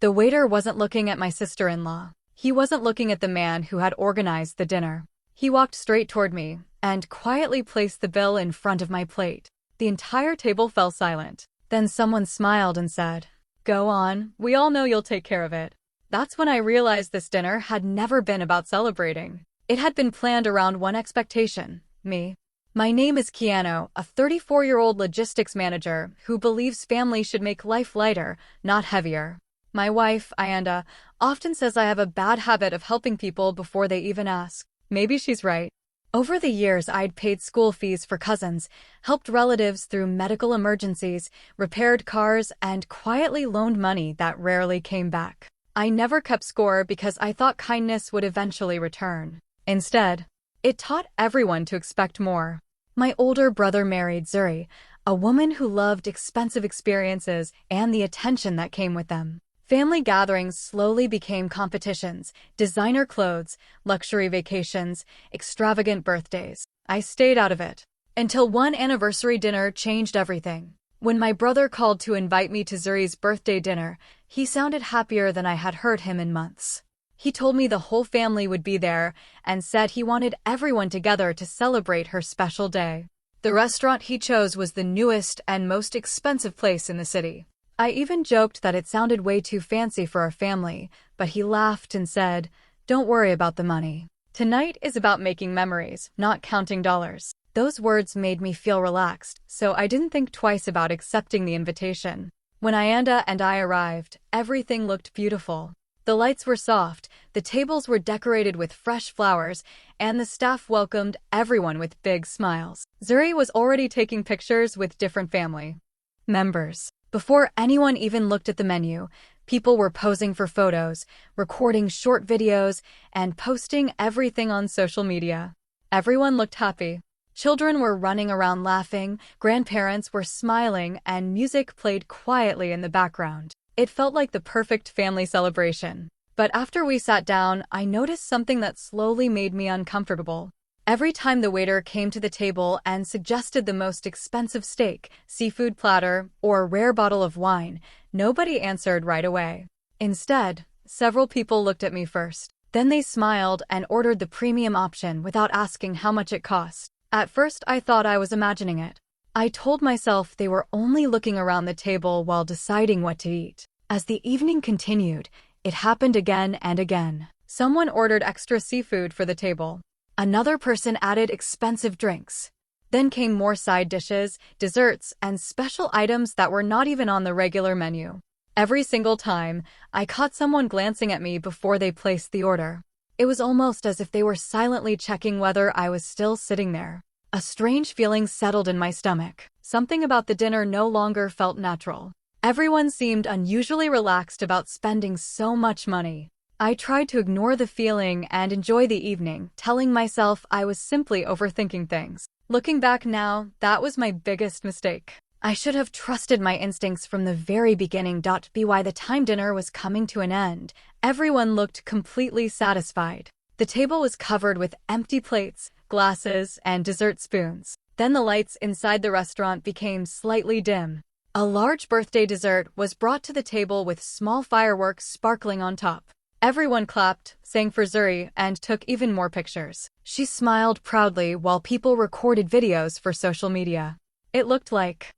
The waiter wasn't looking at my sister-in-law. He wasn't looking at the man who had organized the dinner. He walked straight toward me and quietly placed the bill in front of my plate. The entire table fell silent. Then someone smiled and said, "Go on, we all know you'll take care of it." That's when I realized this dinner had never been about celebrating. It had been planned around one expectation: me. My name is Keanu, a 34-year-old logistics manager who believes family should make life lighter, not heavier. My wife, Ayanda, often says I have a bad habit of helping people before they even ask. Maybe she's right. Over the years, I'd paid school fees for cousins, helped relatives through medical emergencies, repaired cars, and quietly loaned money that rarely came back. I never kept score because I thought kindness would eventually return. Instead, it taught everyone to expect more. My older brother married Zuri, a woman who loved expensive experiences and the attention that came with them. Family gatherings slowly became competitions: designer clothes, luxury vacations, extravagant birthdays. I stayed out of it until one anniversary dinner changed everything. When my brother called to invite me to Zuri's birthday dinner, he sounded happier than I had heard him in months. He told me the whole family would be there and said he wanted everyone together to celebrate her special day. The restaurant he chose was the newest and most expensive place in the city. I even joked that it sounded way too fancy for our family, but he laughed and said, "Don't worry about the money. Tonight is about making memories, not counting dollars." Those words made me feel relaxed, so I didn't think twice about accepting the invitation. When Ayanda and I arrived, everything looked beautiful. The lights were soft, the tables were decorated with fresh flowers, and the staff welcomed everyone with big smiles. Zuri was already taking pictures with different family members. Before anyone even looked at the menu, people were posing for photos, recording short videos, and posting everything on social media. Everyone looked happy. Children were running around laughing, grandparents were smiling, and music played quietly in the background. It felt like the perfect family celebration. But after we sat down, I noticed something that slowly made me uncomfortable. Every time the waiter came to the table and suggested the most expensive steak, seafood platter, or rare bottle of wine, nobody answered right away. Instead, several people looked at me first. Then they smiled and ordered the premium option without asking how much it cost. At first, I thought I was imagining it. I told myself they were only looking around the table while deciding what to eat. As the evening continued, it happened again and again. Someone ordered extra seafood for the table. Another person added expensive drinks. Then came more side dishes, desserts, and special items that were not even on the regular menu. Every single time, I caught someone glancing at me before they placed the order. It was almost as if they were silently checking whether I was still sitting there. A strange feeling settled in my stomach. Something about the dinner no longer felt natural. Everyone seemed unusually relaxed about spending so much money. I tried to ignore the feeling and enjoy the evening, telling myself I was simply overthinking things. Looking back now, that was my biggest mistake. I should have trusted my instincts from the very beginning. By the time dinner was coming to an end, everyone looked completely satisfied. The table was covered with empty plates, glasses, and dessert spoons. Then the lights inside the restaurant became slightly dim. A large birthday dessert was brought to the table with small fireworks sparkling on top. Everyone clapped, sang for Zuri, and took even more pictures. She smiled proudly while people recorded videos for social media. It looked like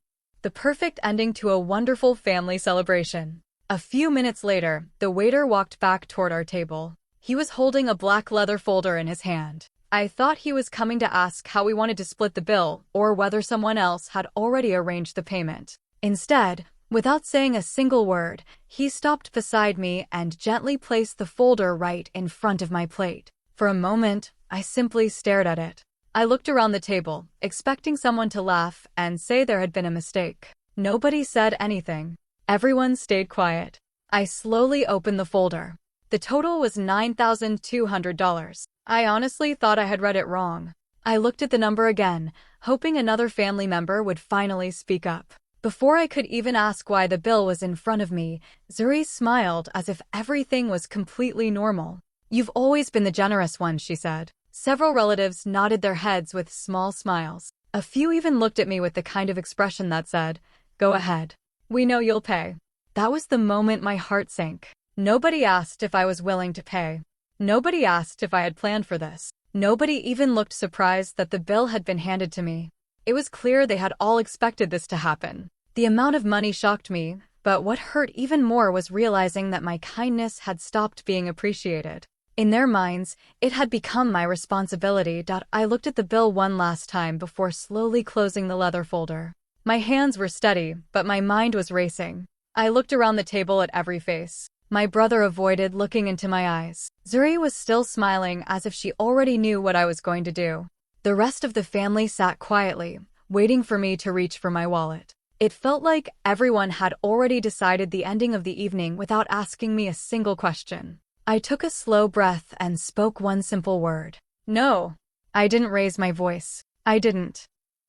the perfect ending to a wonderful family celebration. A few minutes later, the waiter walked back toward our table. He was holding a black leather folder in his hand. I thought he was coming to ask how we wanted to split the bill or whether someone else had already arranged the payment. Instead, without saying a single word, he stopped beside me and gently placed the folder right in front of my plate. For a moment, I simply stared at it. I looked around the table, expecting someone to laugh and say there had been a mistake. Nobody said anything. Everyone stayed quiet. I slowly opened the folder. The total was $9,200. I honestly thought I had read it wrong. I looked at the number again, hoping another family member would finally speak up. Before I could even ask why the bill was in front of me, Zuri smiled as if everything was completely normal. "You've always been the generous one," she said. Several relatives nodded their heads with small smiles. A few even looked at me with the kind of expression that said, "Go ahead. We know you'll pay." That was the moment my heart sank. Nobody asked if I was willing to pay. Nobody asked if I had planned for this. Nobody even looked surprised that the bill had been handed to me. It was clear they had all expected this to happen. The amount of money shocked me, but what hurt even more was realizing that my kindness had stopped being appreciated. In their minds, it had become my responsibility. I looked at the bill one last time before slowly closing the leather folder. My hands were steady, but my mind was racing. I looked around the table at every face. My brother avoided looking into my eyes. Zuri was still smiling as if she already knew what I was going to do. The rest of the family sat quietly, waiting for me to reach for my wallet. It felt like everyone had already decided the ending of the evening without asking me a single question. I took a slow breath and spoke one simple word. No. I didn't raise my voice. I didn't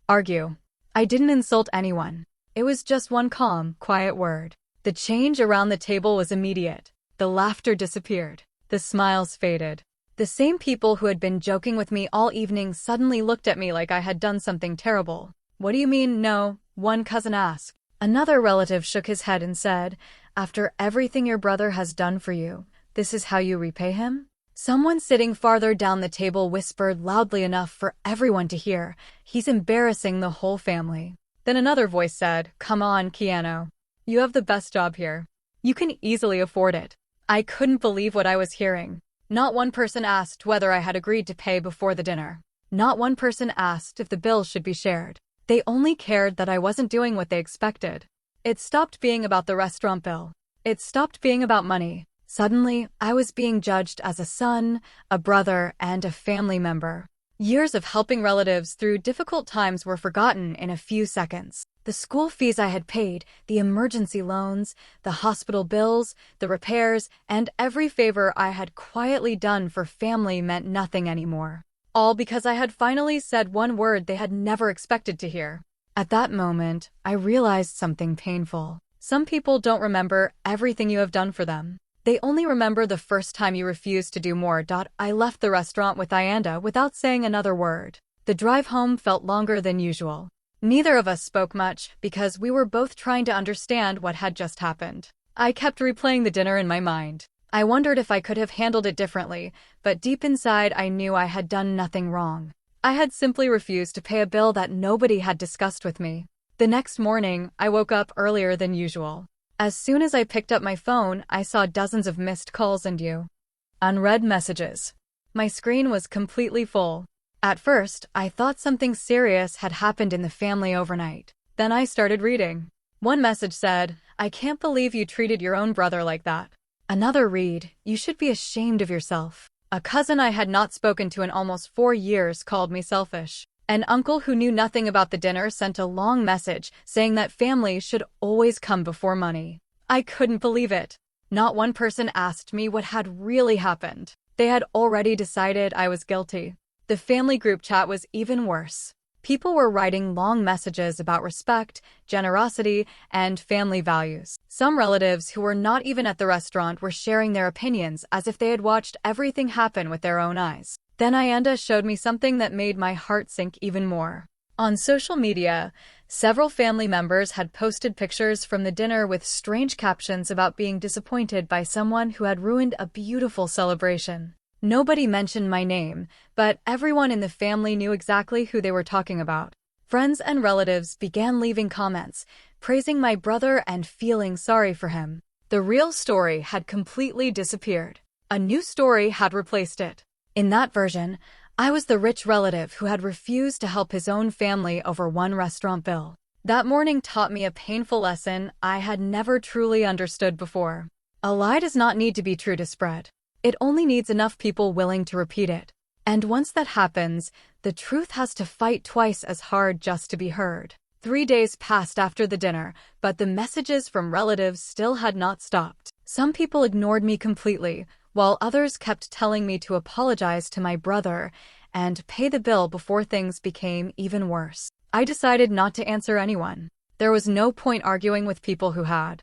argue. I didn't insult anyone. It was just one calm, quiet word. The change around the table was immediate. The laughter disappeared. The smiles faded. The same people who had been joking with me all evening suddenly looked at me like I had done something terrible. What do you mean, no? One cousin asked. Another relative shook his head and said, after everything your brother has done for you, this is how you repay him? Someone sitting farther down the table whispered loudly enough for everyone to hear, he's embarrassing the whole family. Then another voice said, come on, Keanu. You have the best job here. You can easily afford it. I couldn't believe what I was hearing. Not one person asked whether I had agreed to pay before the dinner. Not one person asked if the bill should be shared. They only cared that I wasn't doing what they expected. It stopped being about the restaurant bill. It stopped being about money. Suddenly, I was being judged as a son, a brother, and a family member. Years of helping relatives through difficult times were forgotten in a few seconds. The school fees I had paid, the emergency loans, the hospital bills, the repairs, and every favor I had quietly done for family meant nothing anymore. All because I had finally said one word they had never expected to hear. At that moment, I realized something painful. Some people don't remember everything you have done for them. They only remember the first time you refused to do more. I left the restaurant with Ayanda without saying another word. The drive home felt longer than usual. Neither of us spoke much because we were both trying to understand what had just happened. I kept replaying the dinner in my mind. I wondered if I could have handled it differently, but deep inside I knew I had done nothing wrong. I had simply refused to pay a bill that nobody had discussed with me. The next morning, I woke up earlier than usual. As soon as I picked up my phone, I saw dozens of missed calls and unread messages. My screen was completely full. At first, I thought something serious had happened in the family overnight. Then I started reading. One message said, I can't believe you treated your own brother like that. Another read, you should be ashamed of yourself. A cousin I had not spoken to in almost 4 years called me selfish. An uncle who knew nothing about the dinner sent a long message saying that family should always come before money. I couldn't believe it. Not one person asked me what had really happened. They had already decided I was guilty. The family group chat was even worse. People were writing long messages about respect, generosity, and family values. Some relatives who were not even at the restaurant were sharing their opinions as if they had watched everything happen with their own eyes. Then Ayanda showed me something that made my heart sink even more. On social media, several family members had posted pictures from the dinner with strange captions about being disappointed by someone who had ruined a beautiful celebration. Nobody mentioned my name, but everyone in the family knew exactly who they were talking about. Friends and relatives began leaving comments, praising my brother and feeling sorry for him. The real story had completely disappeared. A new story had replaced it. In that version, I was the rich relative who had refused to help his own family over one restaurant bill. That morning taught me a painful lesson I had never truly understood before. A lie does not need to be true to spread. It only needs enough people willing to repeat it. And once that happens, the truth has to fight twice as hard just to be heard. 3 days passed after the dinner, but the messages from relatives still had not stopped. Some people ignored me completely, while others kept telling me to apologize to my brother and pay the bill before things became even worse. I decided not to answer anyone. There was no point arguing with people who had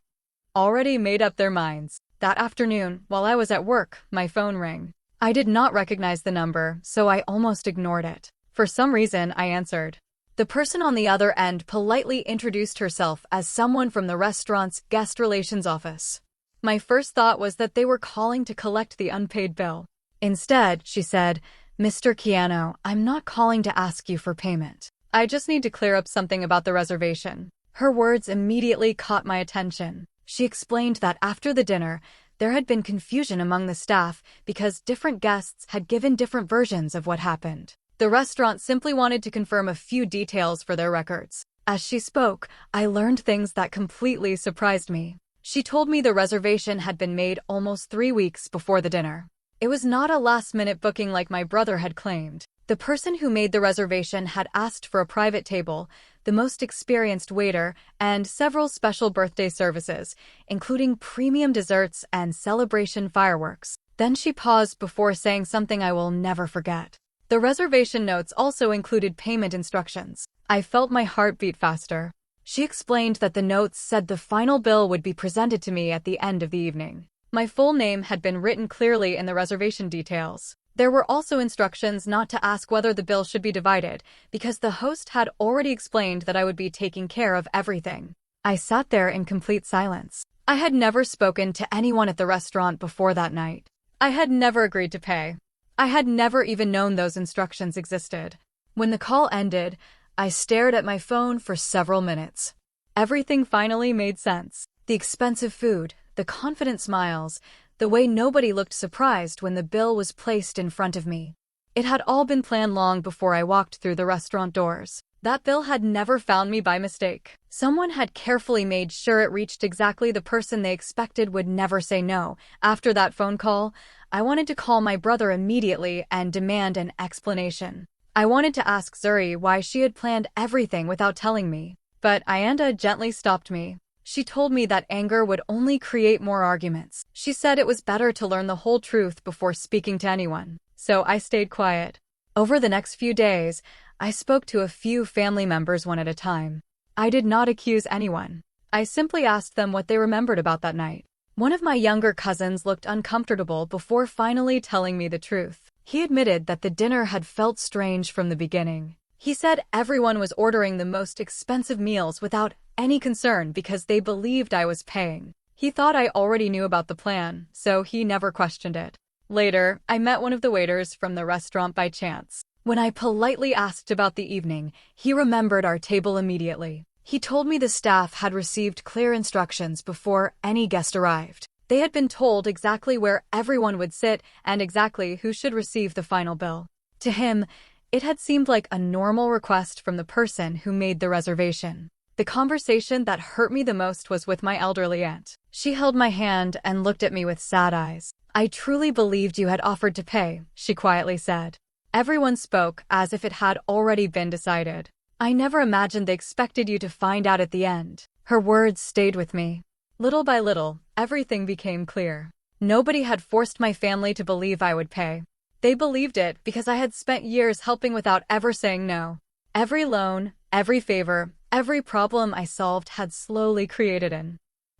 already made up their minds. That afternoon, while I was at work, my phone rang. I did not recognize the number, so I almost ignored it. For some reason, I answered. The person on the other end politely introduced herself as someone from the restaurant's guest relations office. My first thought was that they were calling to collect the unpaid bill. Instead, she said, "Mr. Keanu, I'm not calling to ask you for payment. I just need to clear up something about the reservation." Her words immediately caught my attention. She explained that after the dinner, there had been confusion among the staff because different guests had given different versions of what happened. The restaurant simply wanted to confirm a few details for their records. As she spoke, I learned things that completely surprised me. She told me the reservation had been made almost 3 weeks before the dinner. It was not a last-minute booking like my brother had claimed. The person who made the reservation had asked for a private table, the most experienced waiter, and several special birthday services, including premium desserts and celebration fireworks. Then she paused before saying something I will never forget. The reservation notes also included payment instructions. I felt my heart beat faster. She explained that the notes said the final bill would be presented to me at the end of the evening. My full name had been written clearly in the reservation details. There were also instructions not to ask whether the bill should be divided, because the host had already explained that I would be taking care of everything. I sat there in complete silence. I had never spoken to anyone at the restaurant before that night. I had never agreed to pay. I had never even known those instructions existed. When the call ended, I stared at my phone for several minutes. Everything finally made sense. The expensive food, the confident smiles, the way nobody looked surprised when the bill was placed in front of me. It had all been planned long before I walked through the restaurant doors. That bill had never found me by mistake. Someone had carefully made sure it reached exactly the person they expected would never say no. After that phone call, I wanted to call my brother immediately and demand an explanation. I wanted to ask Zuri why she had planned everything without telling me. But Ayanda gently stopped me. She told me that anger would only create more arguments. She said it was better to learn the whole truth before speaking to anyone. So I stayed quiet. Over the next few days, I spoke to a few family members one at a time. I did not accuse anyone. I simply asked them what they remembered about that night. One of my younger cousins looked uncomfortable before finally telling me the truth. He admitted that the dinner had felt strange from the beginning. He said everyone was ordering the most expensive meals without any concern because they believed I was paying. He thought I already knew about the plan, so he never questioned it. Later, I met one of the waiters from the restaurant by chance. When I politely asked about the evening, he remembered our table immediately. He told me the staff had received clear instructions before any guest arrived. They had been told exactly where everyone would sit and exactly who should receive the final bill. To him, it had seemed like a normal request from the person who made the reservation. The conversation that hurt me the most was with my elderly aunt. She held my hand and looked at me with sad eyes. "I truly believed you had offered to pay," she quietly said. Everyone spoke as if it had already been decided. "I never imagined they expected you to find out at the end." Her words stayed with me. Little by little, everything became clear. Nobody had forced my family to believe I would pay. They believed it because I had spent years helping without ever saying no. Every loan, every favor, every problem I solved had slowly created an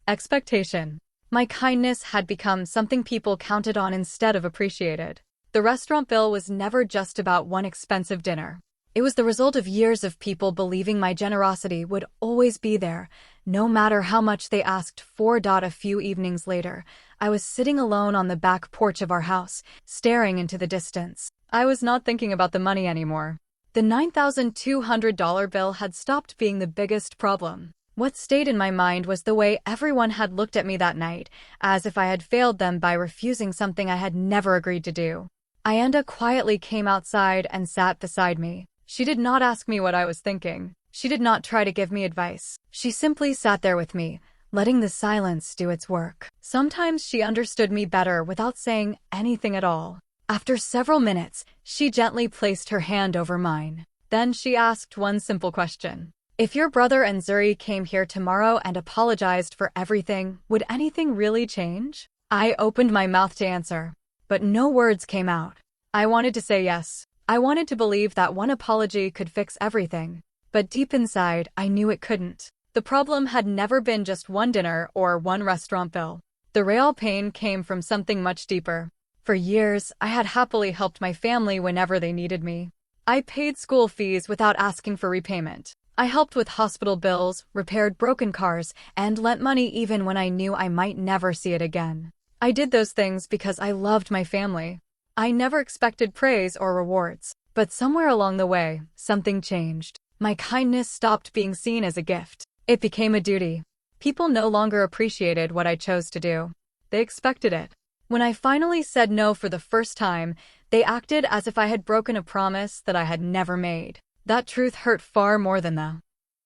expectation. My kindness had become something people counted on instead of appreciated. The restaurant bill was never just about one expensive dinner. It was the result of years of people believing my generosity would always be there, no matter how much they asked for. A few evenings later, I was sitting alone on the back porch of our house, staring into the distance. I was not thinking about the money anymore. The $9,200 bill had stopped being the biggest problem. What stayed in my mind was the way everyone had looked at me that night, as if I had failed them by refusing something I had never agreed to do. Ayanda quietly came outside and sat beside me. She did not ask me what I was thinking. She did not try to give me advice. She simply sat there with me, letting the silence do its work. Sometimes she understood me better without saying anything at all. After several minutes, she gently placed her hand over mine. Then she asked one simple question. "If your brother and Zuri came here tomorrow and apologized for everything, would anything really change?" I opened my mouth to answer, but no words came out. I wanted to say yes. I wanted to believe that one apology could fix everything. But deep inside, I knew it couldn't. The problem had never been just one dinner or one restaurant bill. The real pain came from something much deeper. For years, I had happily helped my family whenever they needed me. I paid school fees without asking for repayment. I helped with hospital bills, repaired broken cars, and lent money even when I knew I might never see it again. I did those things because I loved my family. I never expected praise or rewards. But somewhere along the way, something changed. My kindness stopped being seen as a gift. It became a duty. People no longer appreciated what I chose to do. They expected it. When I finally said no for the first time, they acted as if I had broken a promise that I had never made. That truth hurt far more than the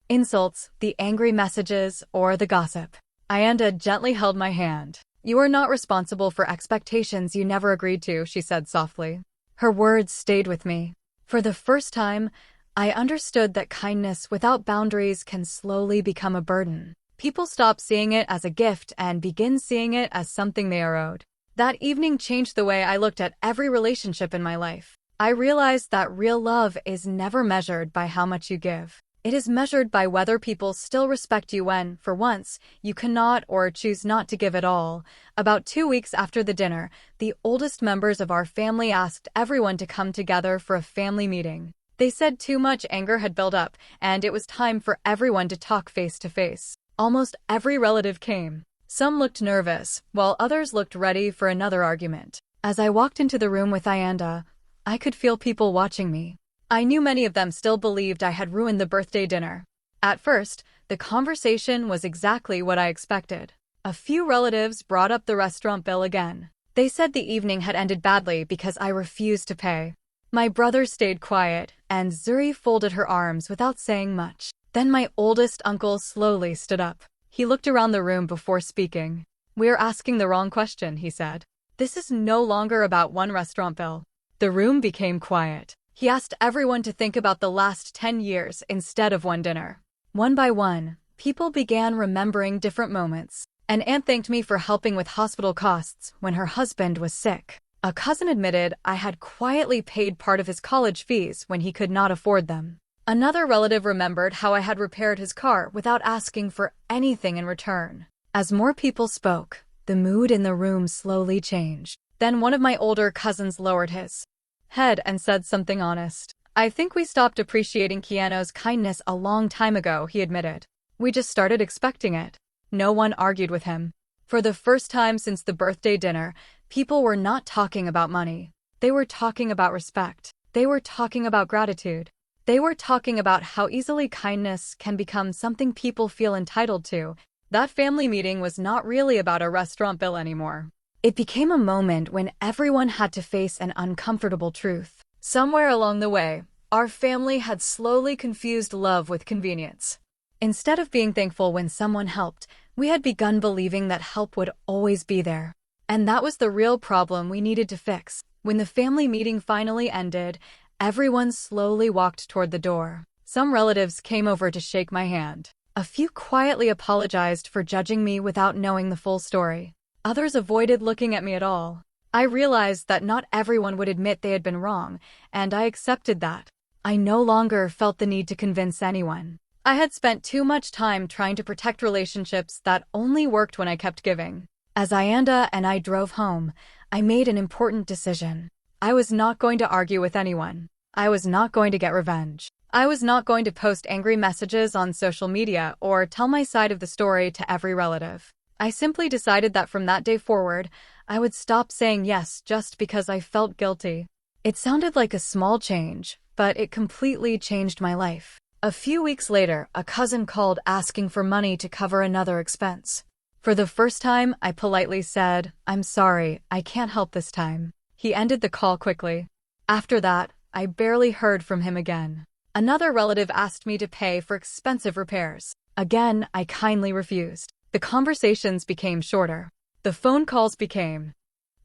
insults, the angry messages, or the gossip. Ayanda gently held my hand. "You are not responsible for expectations you never agreed to," she said softly. Her words stayed with me. For the first time, I understood that kindness without boundaries can slowly become a burden. People stop seeing it as a gift and begin seeing it as something they are owed. That evening changed the way I looked at every relationship in my life. I realized that real love is never measured by how much you give. It is measured by whether people still respect you when, for once, you cannot or choose not to give it all. About 2 weeks after the dinner, the oldest members of our family asked everyone to come together for a family meeting. They said too much anger had built up, and it was time for everyone to talk face to face. Almost every relative came. Some looked nervous, while others looked ready for another argument. As I walked into the room with Ayanda, I could feel people watching me. I knew many of them still believed I had ruined the birthday dinner. At first, the conversation was exactly what I expected. A few relatives brought up the restaurant bill again. They said the evening had ended badly because I refused to pay. My brother stayed quiet, and Zuri folded her arms without saying much. Then my oldest uncle slowly stood up. He looked around the room before speaking. "We're asking the wrong question," he said. "This is no longer about one restaurant bill." The room became quiet. He asked everyone to think about the last 10 years instead of one dinner. One by one, people began remembering different moments. An aunt thanked me for helping with hospital costs when her husband was sick. A cousin admitted I had quietly paid part of his college fees when he could not afford them. Another relative remembered how I had repaired his car without asking for anything in return. As more people spoke, the mood in the room slowly changed. Then one of my older cousins lowered his head and said something honest. "I think we stopped appreciating Keanu's kindness a long time ago," he admitted. "We just started expecting it." No one argued with him. For the first time since the birthday dinner, people were not talking about money. They were talking about respect. They were talking about gratitude. They were talking about how easily kindness can become something people feel entitled to. That family meeting was not really about a restaurant bill anymore. It became a moment when everyone had to face an uncomfortable truth. Somewhere along the way, our family had slowly confused love with convenience. Instead of being thankful when someone helped, we had begun believing that help would always be there. And that was the real problem we needed to fix. When the family meeting finally ended, everyone slowly walked toward the door. Some relatives came over to shake my hand. A few quietly apologized for judging me without knowing the full story. Others avoided looking at me at all. I realized that not everyone would admit they had been wrong, and I accepted that. I no longer felt the need to convince anyone. I had spent too much time trying to protect relationships that only worked when I kept giving. As Ayanda and I drove home, I made an important decision. I was not going to argue with anyone. I was not going to get revenge. I was not going to post angry messages on social media or tell my side of the story to every relative. I simply decided that from that day forward, I would stop saying yes just because I felt guilty. It sounded like a small change, but it completely changed my life. A few weeks later, a cousin called asking for money to cover another expense. For the first time, I politely said, "I'm sorry, I can't help this time." He ended the call quickly. After that, I barely heard from him again. Another relative asked me to pay for expensive repairs. Again, I kindly refused. The conversations became shorter. The phone calls became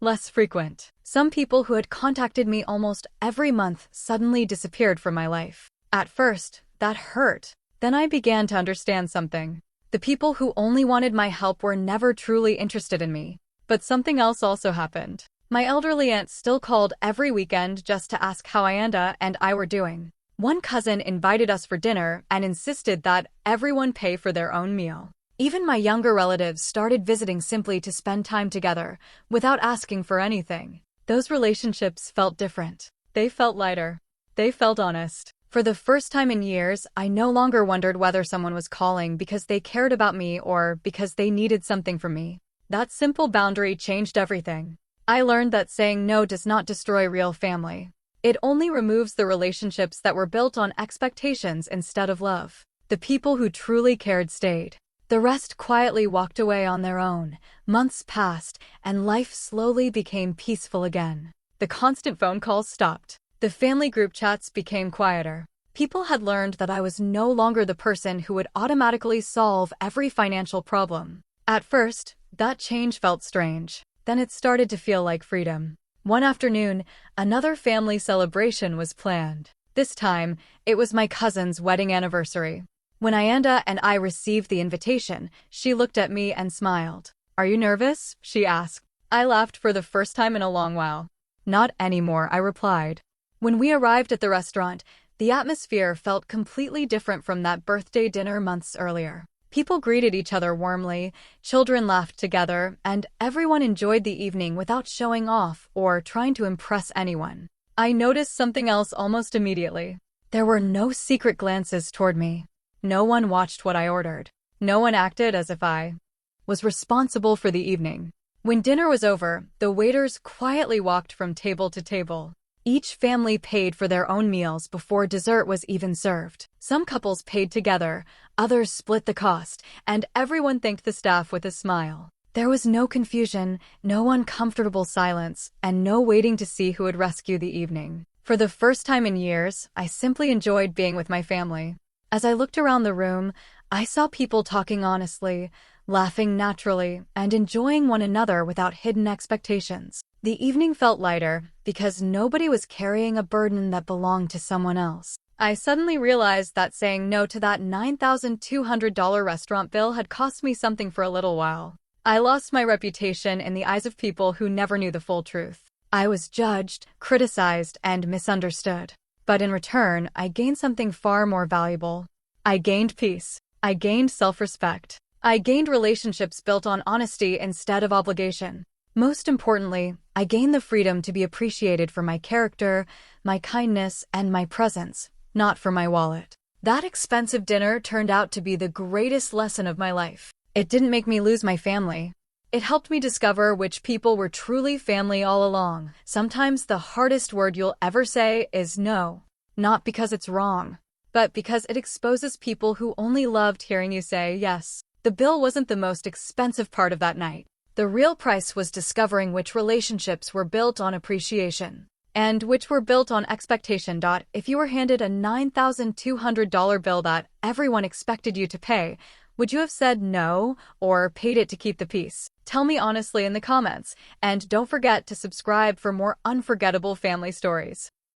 less frequent. Some people who had contacted me almost every month suddenly disappeared from my life. At first, that hurt. Then I began to understand something. The people who only wanted my help were never truly interested in me. But something else also happened. My elderly aunt still called every weekend just to ask how Ayanda and I were doing. One cousin invited us for dinner and insisted that everyone pay for their own meal. Even my younger relatives started visiting simply to spend time together, without asking for anything. Those relationships felt different. They felt lighter. They felt honest. For the first time in years, I no longer wondered whether someone was calling because they cared about me or because they needed something from me. That simple boundary changed everything. I learned that saying no does not destroy real family. It only removes the relationships that were built on expectations instead of love. The people who truly cared stayed. The rest quietly walked away on their own. Months passed, and life slowly became peaceful again. The constant phone calls stopped. The family group chats became quieter. People had learned that I was no longer the person who would automatically solve every financial problem. At first, that change felt strange. Then it started to feel like freedom. One afternoon, another family celebration was planned. This time, it was my cousin's wedding anniversary. When Ayanda and I received the invitation, she looked at me and smiled. "Are you nervous?" she asked. I laughed for the first time in a long while. "Not anymore," I replied. When we arrived at the restaurant, the atmosphere felt completely different from that birthday dinner months earlier. People greeted each other warmly, children laughed together, and everyone enjoyed the evening without showing off or trying to impress anyone. I noticed something else almost immediately. There were no secret glances toward me. No one watched what I ordered. No one acted as if I was responsible for the evening. When dinner was over, the waiters quietly walked from table to table. Each family paid for their own meals before dessert was even served. Some couples paid together, others split the cost, and everyone thanked the staff with a smile. There was no confusion, no uncomfortable silence, and no waiting to see who would rescue the evening. For the first time in years, I simply enjoyed being with my family. As I looked around the room, I saw people talking honestly, laughing naturally, and enjoying one another without hidden expectations. The evening felt lighter because nobody was carrying a burden that belonged to someone else. I suddenly realized that saying no to that $9,200 restaurant bill had cost me something for a little while. I lost my reputation in the eyes of people who never knew the full truth. I was judged, criticized, and misunderstood. But in return, I gained something far more valuable. I gained peace. I gained self-respect. I gained relationships built on honesty instead of obligation. Most importantly, I gained the freedom to be appreciated for my character, my kindness, and my presence, not for my wallet. That expensive dinner turned out to be the greatest lesson of my life. It didn't make me lose my family. It helped me discover which people were truly family all along. Sometimes the hardest word you'll ever say is no. Not because it's wrong, but because it exposes people who only loved hearing you say yes. The bill wasn't the most expensive part of that night. The real price was discovering which relationships were built on appreciation and which were built on expectation. If you were handed a $9,200 bill that everyone expected you to pay, would you have said no or paid it to keep the peace? Tell me honestly in the comments, and don't forget to subscribe for more unforgettable family stories.